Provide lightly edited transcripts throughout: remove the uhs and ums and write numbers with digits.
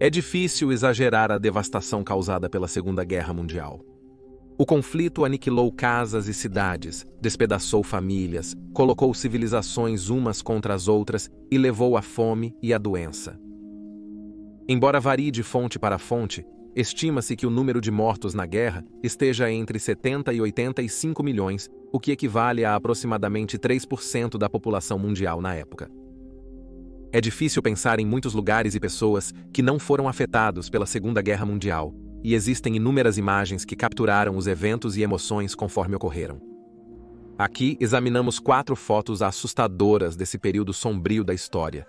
É difícil exagerar a devastação causada pela Segunda Guerra Mundial. O conflito aniquilou casas e cidades, despedaçou famílias, colocou civilizações umas contra as outras e levou à fome e à doença. Embora varie de fonte para fonte, estima-se que o número de mortos na guerra esteja entre 70 e 85 milhões, o que equivale a aproximadamente 3% da população mundial na época. É difícil pensar em muitos lugares e pessoas que não foram afetados pela Segunda Guerra Mundial, e existem inúmeras imagens que capturaram os eventos e emoções conforme ocorreram. Aqui examinamos 4 fotos assustadoras desse período sombrio da história.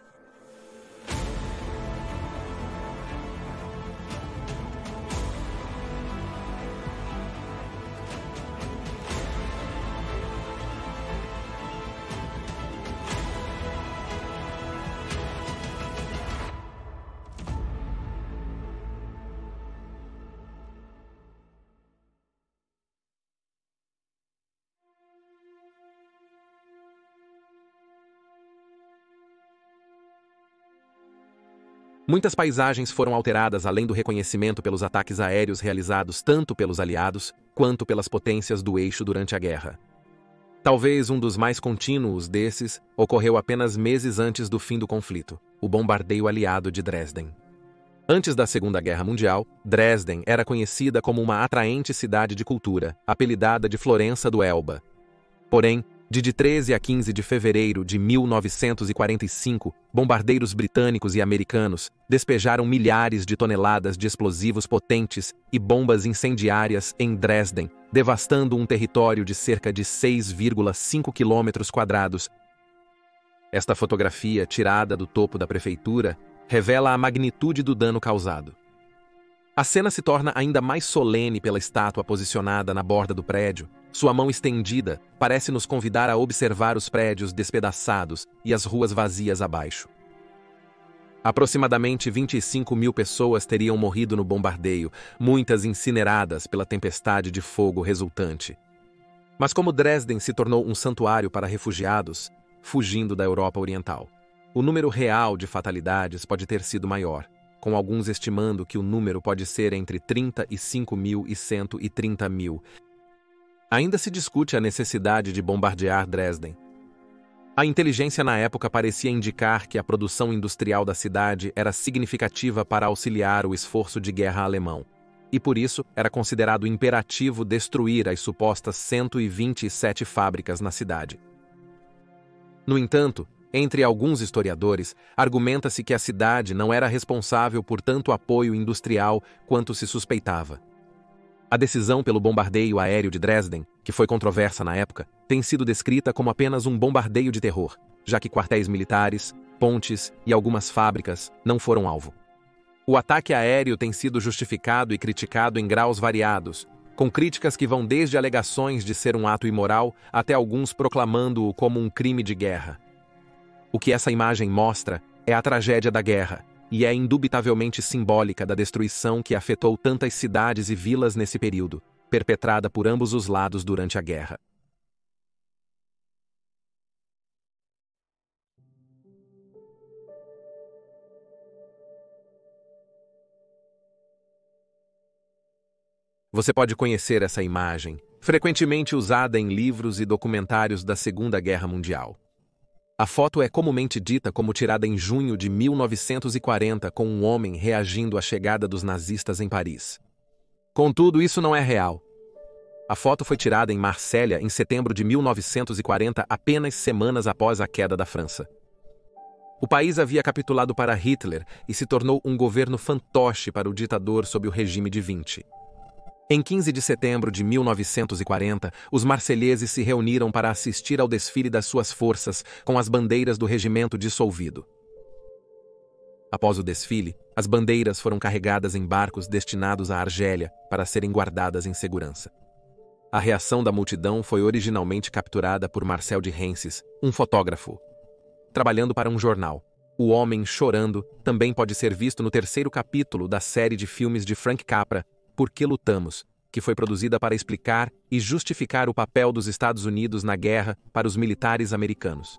Muitas paisagens foram alteradas além do reconhecimento pelos ataques aéreos realizados tanto pelos aliados quanto pelas potências do eixo durante a guerra. Talvez um dos mais contínuos desses ocorreu apenas meses antes do fim do conflito, o bombardeio aliado de Dresden. Antes da Segunda Guerra Mundial, Dresden era conhecida como uma atraente cidade de cultura, apelidada de Florença do Elba. Porém, de 13 a 15 de fevereiro de 1945, bombardeiros britânicos e americanos despejaram milhares de toneladas de explosivos potentes e bombas incendiárias em Dresden, devastando um território de cerca de 6,5 km². Esta fotografia, tirada do topo da prefeitura, revela a magnitude do dano causado. A cena se torna ainda mais solene pela estátua posicionada na borda do prédio. Sua mão estendida parece nos convidar a observar os prédios despedaçados e as ruas vazias abaixo. Aproximadamente 25 mil pessoas teriam morrido no bombardeio, muitas incineradas pela tempestade de fogo resultante. Mas como Dresden se tornou um santuário para refugiados, fugindo da Europa Oriental, o número real de fatalidades pode ter sido maior, com alguns estimando que o número pode ser entre 35 mil e 130 mil. Ainda se discute a necessidade de bombardear Dresden. A inteligência na época parecia indicar que a produção industrial da cidade era significativa para auxiliar o esforço de guerra alemão, e por isso era considerado imperativo destruir as supostas 127 fábricas na cidade. No entanto, entre alguns historiadores, argumenta-se que a cidade não era responsável por tanto apoio industrial quanto se suspeitava. A decisão pelo bombardeio aéreo de Dresden, que foi controversa na época, tem sido descrita como apenas um bombardeio de terror, já que quartéis militares, pontes e algumas fábricas não foram alvo. O ataque aéreo tem sido justificado e criticado em graus variados, com críticas que vão desde alegações de ser um ato imoral até alguns proclamando-o como um crime de guerra. O que essa imagem mostra é a tragédia da guerra, e é indubitavelmente simbólica da destruição que afetou tantas cidades e vilas nesse período, perpetrada por ambos os lados durante a guerra. Você pode conhecer essa imagem, frequentemente usada em livros e documentários da Segunda Guerra Mundial. A foto é comumente dita como tirada em junho de 1940 com um homem reagindo à chegada dos nazistas em Paris. Contudo, isso não é real. A foto foi tirada em Marsella em setembro de 1940, apenas semanas após a queda da França. O país havia capitulado para Hitler e se tornou um governo fantoche para o ditador sob o regime de Vichy. Em 15 de setembro de 1940, os marselheses se reuniram para assistir ao desfile das suas forças com as bandeiras do regimento dissolvido. Após o desfile, as bandeiras foram carregadas em barcos destinados à Argélia para serem guardadas em segurança. A reação da multidão foi originalmente capturada por Marcel de Renses, um fotógrafo, trabalhando para um jornal. O Homem Chorando também pode ser visto no 3º capítulo da série de filmes de Frank Capra, Por que Lutamos?, que foi produzida para explicar e justificar o papel dos Estados Unidos na guerra para os militares americanos.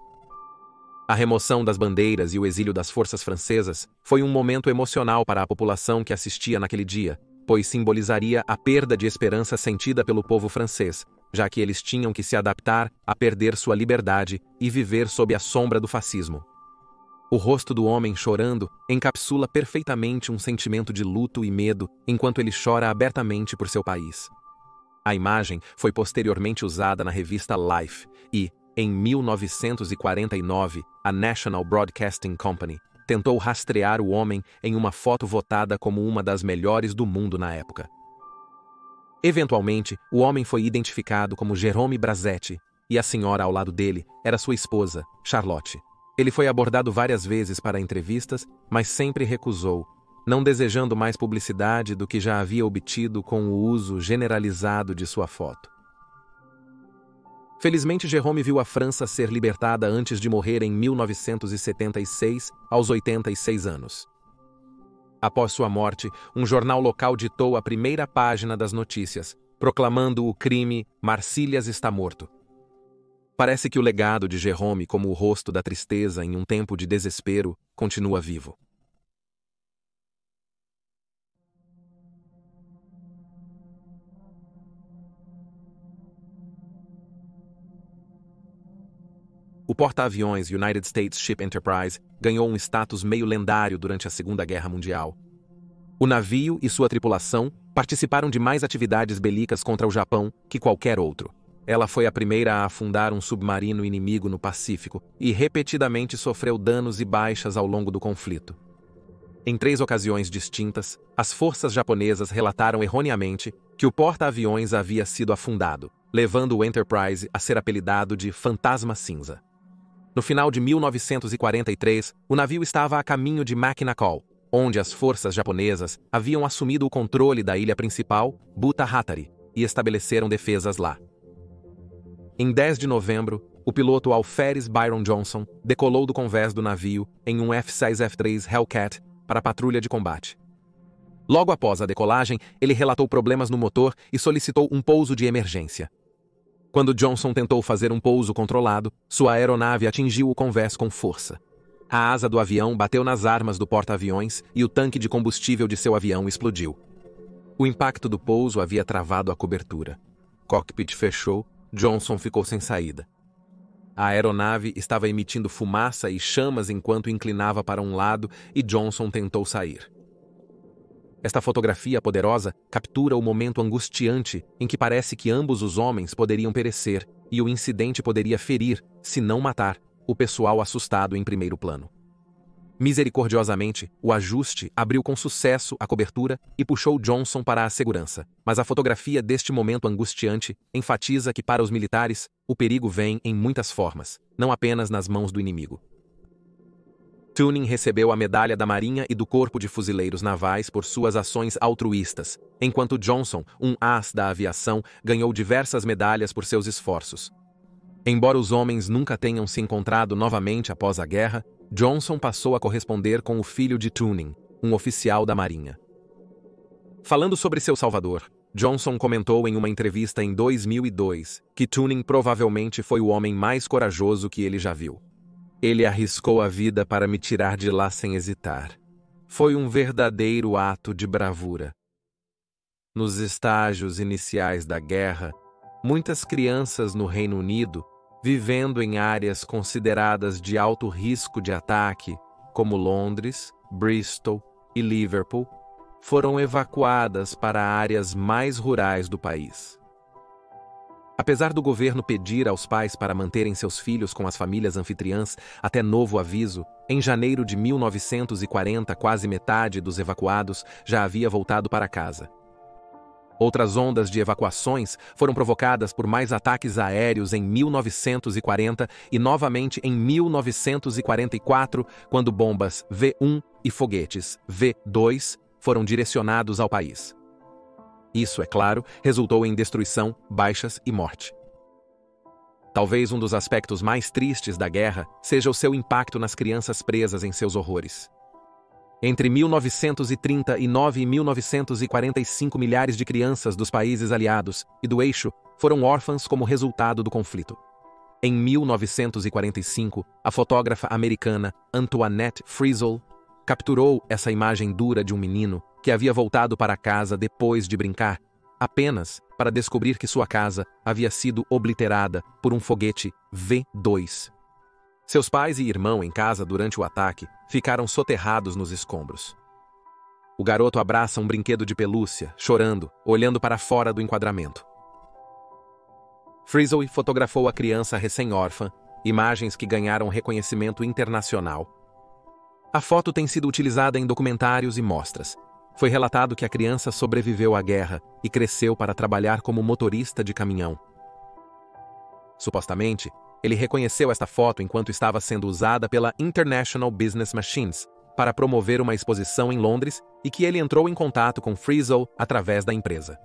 A remoção das bandeiras e o exílio das forças francesas foi um momento emocional para a população que assistia naquele dia, pois simbolizaria a perda de esperança sentida pelo povo francês, já que eles tinham que se adaptar a perder sua liberdade e viver sob a sombra do fascismo. O rosto do homem chorando encapsula perfeitamente um sentimento de luto e medo enquanto ele chora abertamente por seu país. A imagem foi posteriormente usada na revista Life e, em 1949, a National Broadcasting Company tentou rastrear o homem em uma foto votada como uma das melhores do mundo na época. Eventualmente, o homem foi identificado como Jérôme Brazetti, e a senhora ao lado dele era sua esposa, Charlotte. Ele foi abordado várias vezes para entrevistas, mas sempre recusou, não desejando mais publicidade do que já havia obtido com o uso generalizado de sua foto. Felizmente, Jérôme viu a França ser libertada antes de morrer em 1976, aos 86 anos. Após sua morte, um jornal local ditou a primeira página das notícias, proclamando o crime "Marcilhas está morto". Parece que o legado de Jérôme como o rosto da tristeza em um tempo de desespero continua vivo. O porta-aviões United States Ship Enterprise ganhou um status meio lendário durante a Segunda Guerra Mundial. O navio e sua tripulação participaram de mais atividades bélicas contra o Japão que qualquer outro. Ela foi a primeira a afundar um submarino inimigo no Pacífico e repetidamente sofreu danos e baixas ao longo do conflito. Em 3 ocasiões distintas, as forças japonesas relataram erroneamente que o porta-aviões havia sido afundado, levando o Enterprise a ser apelidado de Fantasma Cinza. No final de 1943, o navio estava a caminho de Makinakol, onde as forças japonesas haviam assumido o controle da ilha principal, Buta Hatari, e estabeleceram defesas lá. Em 10 de novembro, o piloto Alferes Byron Johnson decolou do convés do navio em um F-6F-3 Hellcat para a patrulha de combate. Logo após a decolagem, ele relatou problemas no motor e solicitou um pouso de emergência. Quando Johnson tentou fazer um pouso controlado, sua aeronave atingiu o convés com força. A asa do avião bateu nas armas do porta-aviões e o tanque de combustível de seu avião explodiu. O impacto do pouso havia travado a cobertura. Cockpit fechou, Johnson ficou sem saída. A aeronave estava emitindo fumaça e chamas enquanto inclinava para um lado e Johnson tentou sair. Esta fotografia poderosa captura o momento angustiante em que parece que ambos os homens poderiam perecer e o incidente poderia ferir, se não matar, o pessoal assustado em primeiro plano. Misericordiosamente, o ajuste abriu com sucesso a cobertura e puxou Johnson para a segurança, mas a fotografia deste momento angustiante enfatiza que para os militares, o perigo vem em muitas formas, não apenas nas mãos do inimigo. Tuning recebeu a medalha da Marinha e do Corpo de Fuzileiros Navais por suas ações altruístas, enquanto Johnson, um as da aviação, ganhou diversas medalhas por seus esforços. Embora os homens nunca tenham se encontrado novamente após a guerra, Johnson passou a corresponder com o filho de Tuning, um oficial da Marinha. Falando sobre seu salvador, Johnson comentou em uma entrevista em 2002 que Tuning provavelmente foi o homem mais corajoso que ele já viu. Ele arriscou a vida para me tirar de lá sem hesitar. Foi um verdadeiro ato de bravura. Nos estágios iniciais da guerra, muitas crianças no Reino Unido, vivendo em áreas consideradas de alto risco de ataque, como Londres, Bristol e Liverpool, foram evacuadas para áreas mais rurais do país. Apesar do governo pedir aos pais para manterem seus filhos com as famílias anfitriãs até novo aviso, em janeiro de 1940 quase metade dos evacuados já havia voltado para casa. Outras ondas de evacuações foram provocadas por mais ataques aéreos em 1940 e novamente em 1944, quando bombas V-1 e foguetes V-2 foram direcionados ao país. Isso, é claro, resultou em destruição, baixas e morte. Talvez um dos aspectos mais tristes da guerra seja o seu impacto nas crianças presas em seus horrores. Entre 1939 e 1945, milhares de crianças dos países aliados e do eixo foram órfãs como resultado do conflito. Em 1945, a fotógrafa americana Antoinette Frizzle capturou essa imagem dura de um menino que havia voltado para casa depois de brincar, apenas para descobrir que sua casa havia sido obliterada por um foguete V-2. Seus pais e irmão em casa durante o ataque ficaram soterrados nos escombros. O garoto abraça um brinquedo de pelúcia, chorando, olhando para fora do enquadramento. Frizzle fotografou a criança recém-órfã, imagens que ganharam reconhecimento internacional. A foto tem sido utilizada em documentários e mostras. Foi relatado que a criança sobreviveu à guerra e cresceu para trabalhar como motorista de caminhão. Supostamente, ele reconheceu esta foto enquanto estava sendo usada pela International Business Machines para promover uma exposição em Londres e que ele entrou em contato com Frizzle através da empresa.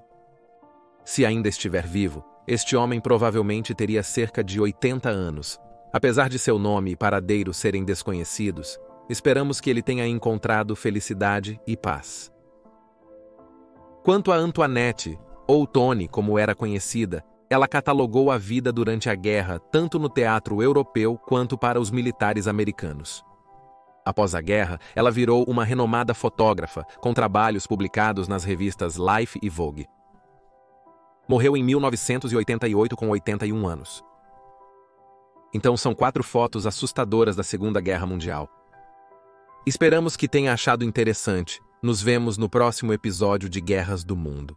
Se ainda estiver vivo, este homem provavelmente teria cerca de 80 anos. Apesar de seu nome e paradeiro serem desconhecidos, esperamos que ele tenha encontrado felicidade e paz. Quanto a Antoinette, ou Toni como era conhecida, ela catalogou a vida durante a guerra tanto no teatro europeu quanto para os militares americanos. Após a guerra, ela virou uma renomada fotógrafa, com trabalhos publicados nas revistas Life e Vogue. Morreu em 1988 com 81 anos. Então são 4 fotos assustadoras da Segunda Guerra Mundial. Esperamos que tenha achado interessante. Nos vemos no próximo episódio de Guerras do Mundo.